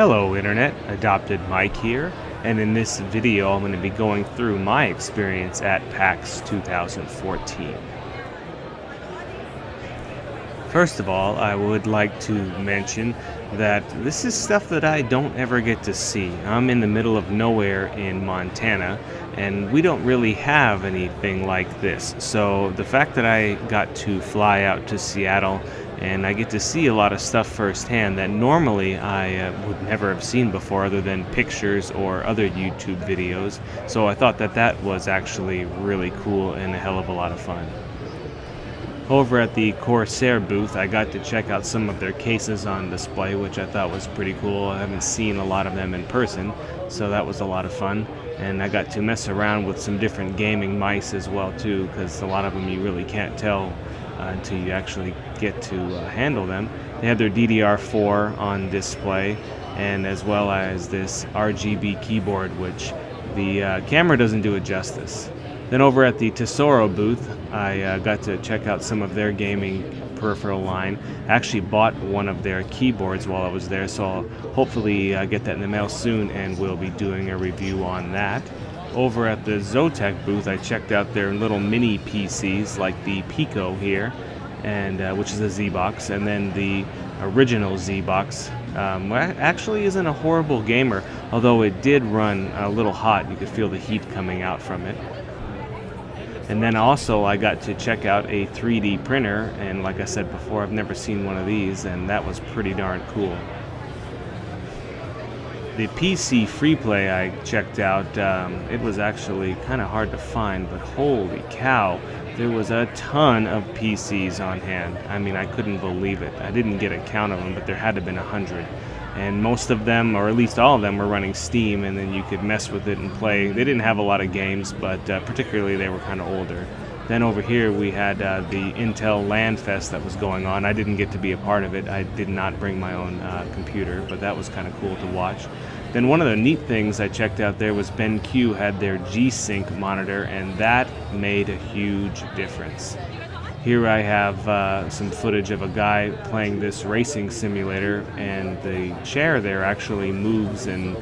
Hello Internet, AdoptedMike here, and in this video I'm going to be going through my experience at PAX 2014. First of all, I would like to mention that this is stuff that I don't ever get to see. I'm in the middle of nowhere in Montana, and we don't really have anything like this. So the fact that I got to fly out to Seattle and I get to see a lot of stuff firsthand that normally I would never have seen before other than pictures or other YouTube videos. So I thought that that was actually really cool and a hell of a lot of fun. Over at the Corsair booth, I got to check out some of their cases on display, which I thought was pretty cool. I haven't seen a lot of them in person, so that was a lot of fun. And I got to mess around with some different gaming mice as well too, because a lot of them you really can't tell until you actually get to handle them. They had their DDR4 on display, and as well as this RGB keyboard, which the camera doesn't do it justice. Then over at the Tesoro booth, I got to check out some of their gaming peripheral line. I actually bought one of their keyboards while I was there, so I'll hopefully get that in the mail soon, and we'll be doing a review on that. Over at the Zotac booth, I checked out their little mini PCs like the Pico here, and which is a Z-Box, and then the original Z-Box. Actually isn't a horrible gamer, although it did run a little hot. You could feel the heat coming out from it. And then also I got to check out a 3D printer, and like I said before, I've never seen one of these, and that was pretty darn cool. The PC free play I checked out, it was actually kind of hard to find, but holy cow, there was a ton of PCs on hand. I mean, I couldn't believe it. I didn't get a count of them, but there had to have been 100. And most of them, or at least all of them, were running Steam, and then you could mess with it and play. They didn't have a lot of games, but particularly they were kind of older. Then over here we had the Intel LAN Fest that was going on. I didn't get to be a part of it. I did not bring my own computer, but that was kind of cool to watch. Then one of the neat things I checked out there was BenQ had their G-Sync monitor, and that made a huge difference. Here I have some footage of a guy playing this racing simulator, and the chair there actually moves and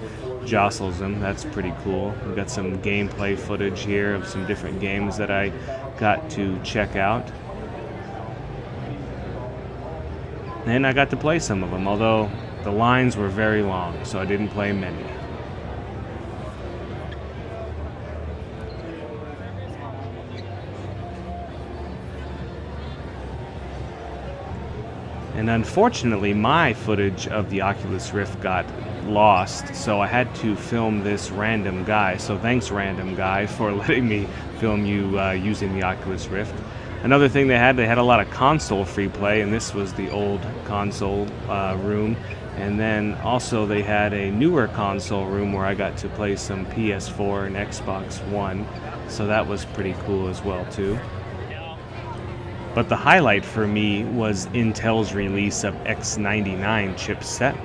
jostles him. That's pretty cool. We've got some gameplay footage here of some different games that I got to check out. And I got to play some of them, although the lines were very long, so I didn't play many. And unfortunately, my footage of the Oculus Rift got lost, so I had to film this random guy. So thanks, random guy, for letting me film you using the Oculus Rift. Another thing they had a lot of console free play, and this was the old console room. And then also they had a newer console room where I got to play some PS4 and Xbox One, so that was pretty cool as well too. But the highlight for me was Intel's release of X99 chipset.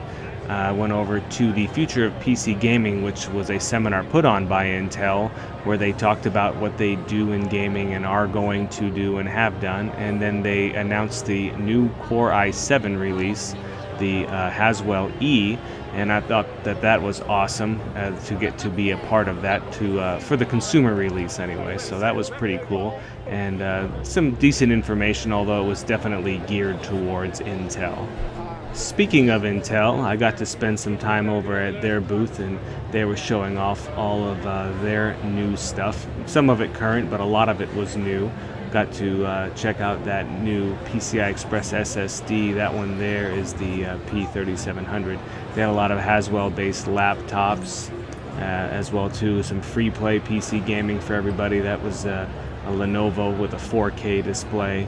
I went over to the Future of PC Gaming, which was a seminar put on by Intel, where they talked about what they do in gaming and are going to do and have done. And then they announced the new Core i7 release, the Haswell E, and I thought that that was awesome to get to be a part of that for the consumer release anyway. So that was pretty cool, and some decent information, although it was definitely geared towards Intel. Speaking of Intel, I got to spend some time over at their booth, and they were showing off all of their new stuff. Some of it current, but a lot of it was new. Got to check out that new PCI Express SSD. That one there is the P3700. They had a lot of Haswell-based laptops as well too. Some free play PC gaming for everybody. That was a Lenovo with a 4K display.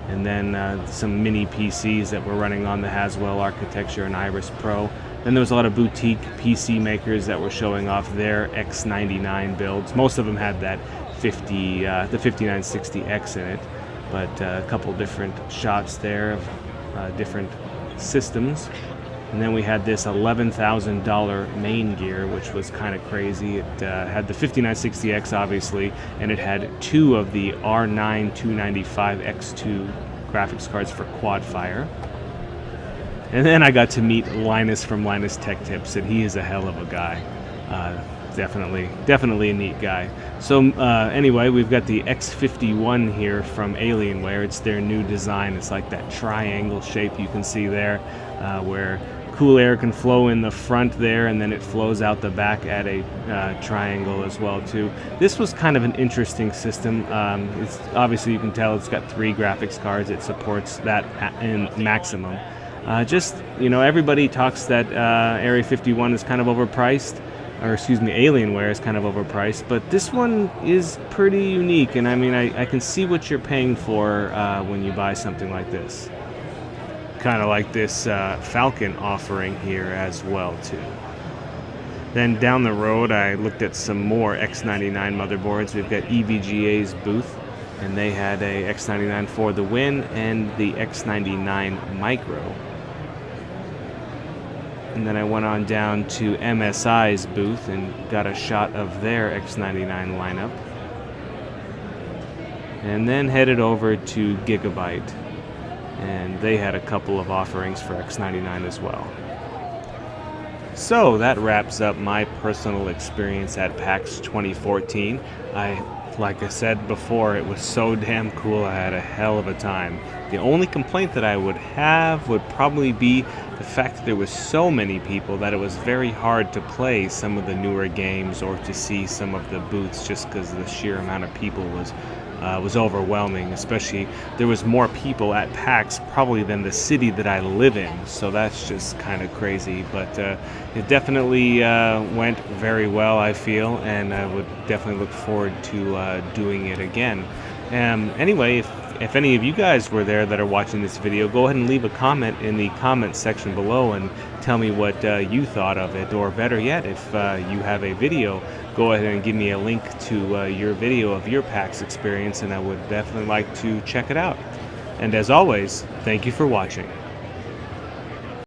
And then some mini PCs that were running on the Haswell architecture and Iris Pro. Then there was a lot of boutique PC makers that were showing off their X99 builds. Most of them had that the 5960X in it, but a couple different shots there of different systems. And then we had this $11,000 main gear, which was kind of crazy. It had the 5960X, obviously, and it had two of the R9 295X2 graphics cards for Quadfire. And then I got to meet Linus from Linus Tech Tips, and he is a hell of a guy. Definitely a neat guy. So anyway, we've got the X51 here from Alienware. It's their new design. It's like that triangle shape you can see there, where cool air can flow in the front there, and then it flows out the back at a triangle as well too. This was kind of an interesting system. It's obviously, you can tell it's got 3 graphics cards. It supports that in maximum. Everybody talks that Area 51 is kind of overpriced, or excuse me, Alienware is kind of overpriced, but this one is pretty unique, and I mean, I can see what you're paying for when you buy something like this. Kind of like this Falcon offering here as well too. Then down the road, I looked at some more X99 motherboards. We've got EVGA's booth, and they had a X99 for the win and the X99 Micro. And then I went on down to MSI's booth and got a shot of their X99 lineup. And then headed over to Gigabyte, and they had a couple of offerings for X99 as well. So that wraps up my personal experience at PAX 2014. Like I said before, it was so damn cool. I had a hell of a time. The only complaint that I would have would probably be the fact that there was so many people that it was very hard to play some of the newer games or to see some of the booths, just because the sheer amount of people was overwhelming. Especially, there was more people at PAX probably than the city that I live in, so that's just kind of crazy. But it definitely went very well, I feel, and I would definitely look forward to doing it again. Anyway, if any of you guys were there that are watching this video, go ahead and leave a comment in the comment section below and tell me what you thought of it, or better yet, if you have a video, go ahead and give me a link to your video of your PAX experience, and I would definitely like to check it out. And as always, thank you for watching.